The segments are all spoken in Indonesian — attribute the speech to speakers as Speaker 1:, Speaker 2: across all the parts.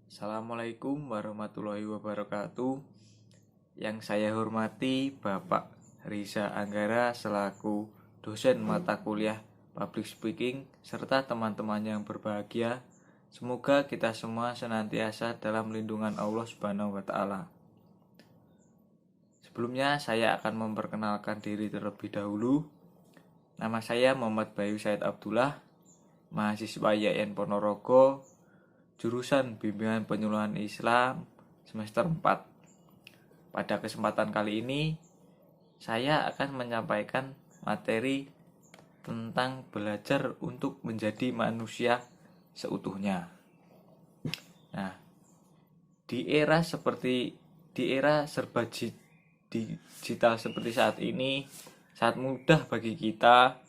Speaker 1: Assalamualaikum warahmatullahi wabarakatuh. Yang saya hormati Bapak Riza Anggara selaku dosen mata kuliah Public Speaking serta teman-teman yang berbahagia. Semoga kita semua senantiasa dalam lindungan Allah Subhanahu wa taala. Sebelumnya saya akan memperkenalkan diri terlebih dahulu. Nama saya Muhammad Bayu Said Abdullah, mahasiswa YN Ponorogo, jurusan Bimbingan Penyuluhan Islam semester 4. Pada kesempatan kali ini, saya akan menyampaikan materi tentang belajar untuk menjadi manusia seutuhnya. Nah, di era serba digital seperti saat ini, sangat mudah bagi kita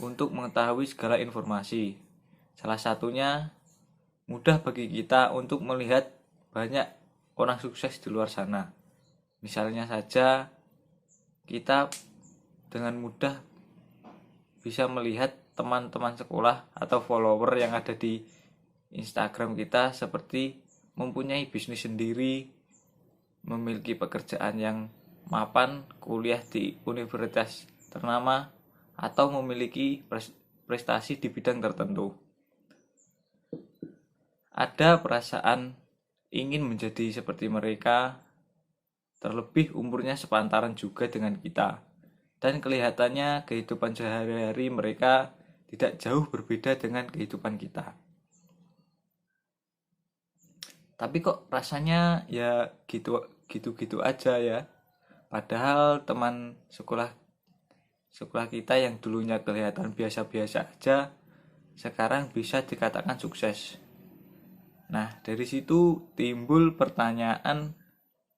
Speaker 1: untuk mengetahui segala informasi. Salah satunya mudah bagi kita untuk melihat banyak orang sukses di luar sana. Misalnya saja, kita dengan mudah bisa melihat teman-teman sekolah atau follower yang ada di Instagram kita seperti mempunyai bisnis sendiri, memiliki pekerjaan yang mapan, kuliah di universitas ternama, atau memiliki prestasi di bidang tertentu. Ada perasaan ingin menjadi seperti mereka, terlebih umurnya sepantaran juga dengan kita. Dan kelihatannya kehidupan sehari-hari mereka tidak jauh berbeda dengan kehidupan kita. Tapi kok rasanya ya gitu-gitu aja ya. Padahal teman sekolah kita yang dulunya kelihatan biasa-biasa aja, sekarang bisa dikatakan sukses. Nah, dari situ timbul pertanyaan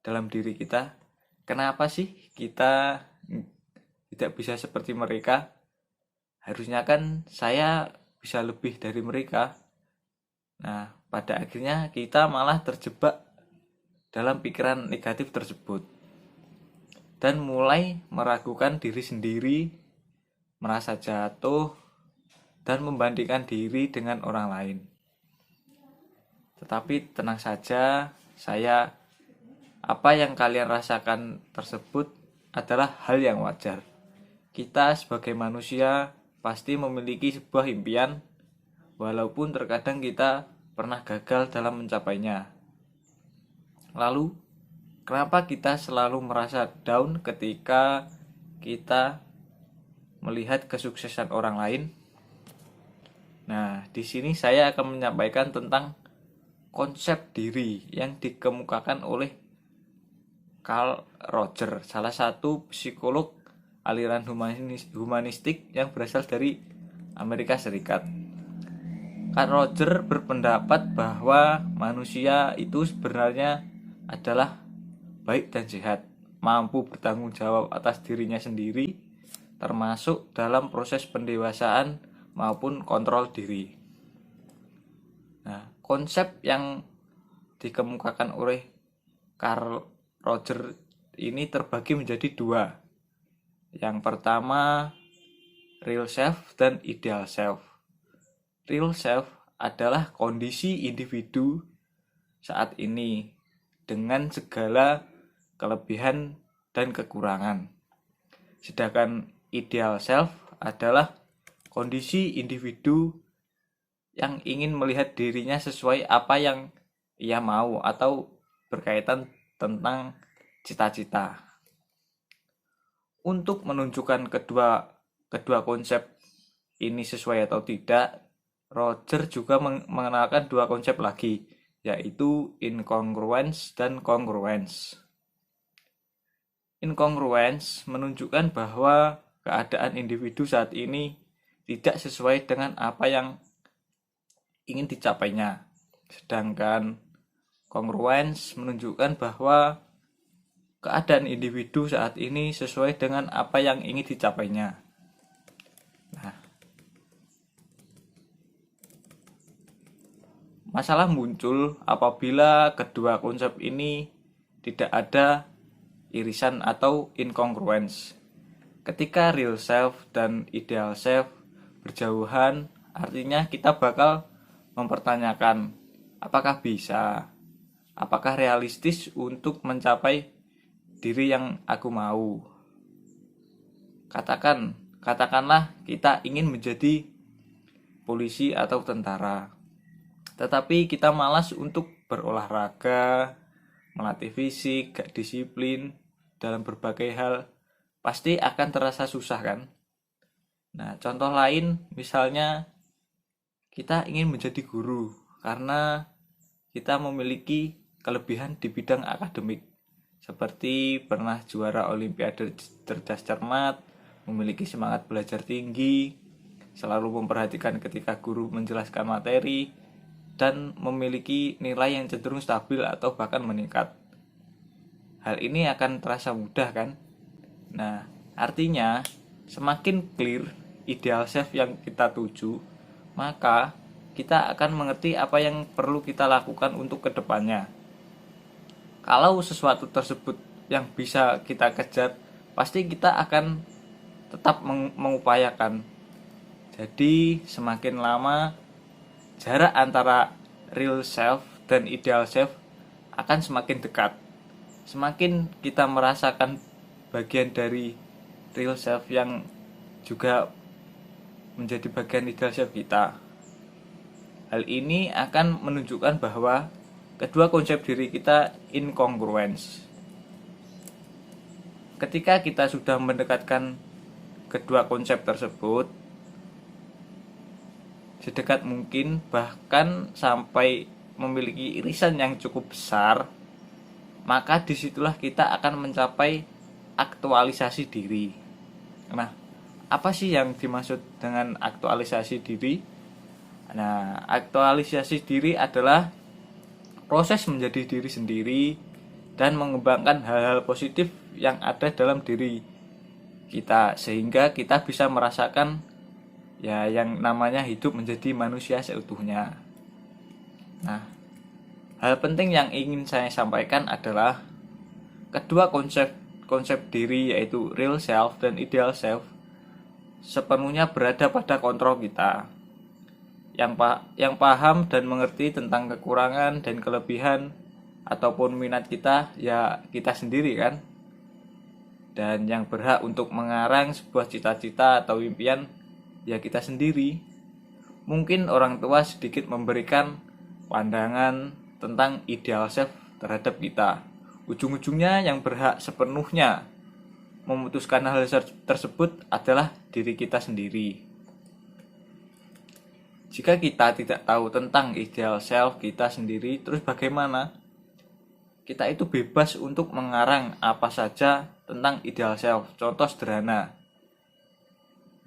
Speaker 1: dalam diri kita, kenapa sih kita tidak bisa seperti mereka? Harusnya kan saya bisa lebih dari mereka. Nah, pada akhirnya kita malah terjebak dalam pikiran negatif tersebut dan mulai meragukan diri sendiri, merasa jatuh, dan membandingkan diri dengan orang lain. Tetapi tenang saja, apa yang kalian rasakan tersebut adalah hal yang wajar. Kita sebagai manusia pasti memiliki sebuah impian, walaupun terkadang kita pernah gagal dalam mencapainya. Lalu, kenapa kita selalu merasa down ketika kita melihat kesuksesan orang lain? Nah, di sini saya akan menyampaikan tentang konsep diri yang dikemukakan oleh Carl Rogers, salah satu psikolog aliran humanistik yang berasal dari Amerika Serikat. Carl Rogers berpendapat bahwa manusia itu sebenarnya adalah baik dan sehat, mampu bertanggung jawab atas dirinya sendiri, termasuk dalam proses pendewasaan maupun kontrol diri. Nah, konsep yang dikemukakan oleh Carl Rogers ini terbagi menjadi dua. Yang pertama, real self dan ideal self. Real self adalah kondisi individu saat ini dengan segala kelebihan dan kekurangan. Sedangkan ideal self adalah kondisi individu yang ingin melihat dirinya sesuai apa yang ia mau atau berkaitan tentang cita-cita. Untuk menunjukkan kedua konsep ini sesuai atau tidak, Roger juga mengenalkan dua konsep lagi, yaitu incongruence dan congruence. Incongruence menunjukkan bahwa keadaan individu saat ini tidak sesuai dengan apa yang ingin dicapainya. Sedangkan congruence menunjukkan bahwa keadaan individu saat ini sesuai dengan apa yang ingin dicapainya. Nah, masalah muncul apabila kedua konsep ini tidak ada irisan atau incongruence. Ketika real self dan ideal self berjauhan, artinya kita bakal mempertanyakan apakah bisa apakah realistis untuk mencapai diri yang aku mau. Katakanlah kita ingin menjadi polisi atau tentara, tetapi kita malas untuk berolahraga, melatih fisik, gak disiplin dalam berbagai hal, pasti akan terasa susah kan? Nah, contoh lain misalnya kita ingin menjadi guru karena kita memiliki kelebihan di bidang akademik, seperti pernah juara olimpiade cerdas cermat, memiliki semangat belajar tinggi, selalu memperhatikan ketika guru menjelaskan materi, dan memiliki nilai yang cenderung stabil atau bahkan meningkat. Hal ini akan terasa mudah kan? Nah, artinya semakin clear ideal self yang kita tuju, maka kita akan mengerti apa yang perlu kita lakukan untuk kedepannya. Kalau sesuatu tersebut yang bisa kita kejar, pasti kita akan tetap mengupayakan. Jadi semakin lama jarak antara real self dan ideal self akan semakin dekat. Semakin kita merasakan bagian dari real self yang juga menjadi bagian ideal self kita. Hal ini akan menunjukkan bahwa kedua konsep diri kita incongruence. Ketika kita sudah mendekatkan kedua konsep tersebut sedekat mungkin, bahkan sampai memiliki irisan yang cukup besar, maka disitulah kita akan mencapai aktualisasi diri. Nah, apa sih yang dimaksud dengan aktualisasi diri? Nah, aktualisasi diri adalah proses menjadi diri sendiri dan mengembangkan hal-hal positif yang ada dalam diri kita, sehingga kita bisa merasakan ya yang namanya hidup menjadi manusia seutuhnya. Nah, hal penting yang ingin saya sampaikan adalah kedua konsep diri, yaitu real self dan ideal self, sepenuhnya berada pada kontrol kita. Yang paham dan mengerti tentang kekurangan dan kelebihan ataupun minat kita, ya kita sendiri kan. Dan yang berhak untuk mengarang sebuah cita-cita atau impian, ya kita sendiri. Mungkin orang tua sedikit memberikan pandangan tentang ideal self terhadap kita. Ujung-ujungnya yang berhak sepenuhnya memutuskan hal tersebut adalah diri kita sendiri. Jika kita tidak tahu tentang ideal self kita sendiri, terus bagaimana? Kita itu bebas untuk mengarang apa saja tentang ideal self. Contoh sederhana,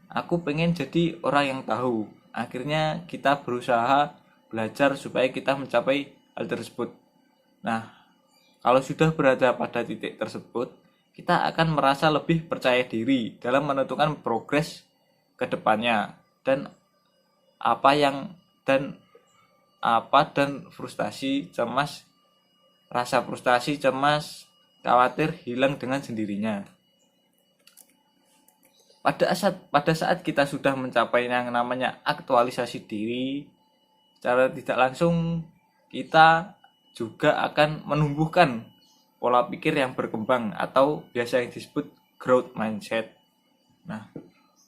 Speaker 1: aku pengen jadi orang yang tahu. Akhirnya kita berusaha belajar supaya kita mencapai hal tersebut. Nah, kalau sudah berada pada titik tersebut, kita akan merasa lebih percaya diri dalam menentukan progres ke depannya, dan rasa frustasi, cemas, khawatir hilang dengan sendirinya. Pada saat kita sudah mencapai yang namanya aktualisasi diri, secara tidak langsung kita juga akan menumbuhkan pola pikir yang berkembang atau biasa yang disebut growth mindset. Nah,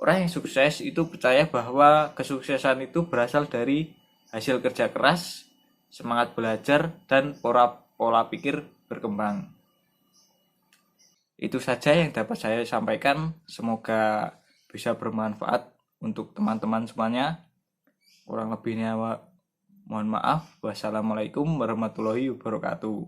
Speaker 1: orang yang sukses itu percaya bahwa kesuksesan itu berasal dari hasil kerja keras, semangat belajar, dan pola pikir berkembang. Itu saja yang dapat saya sampaikan. Semoga bisa bermanfaat untuk teman-teman semuanya. Kurang lebihnya mohon maaf. Wassalamualaikum warahmatullahi wabarakatuh.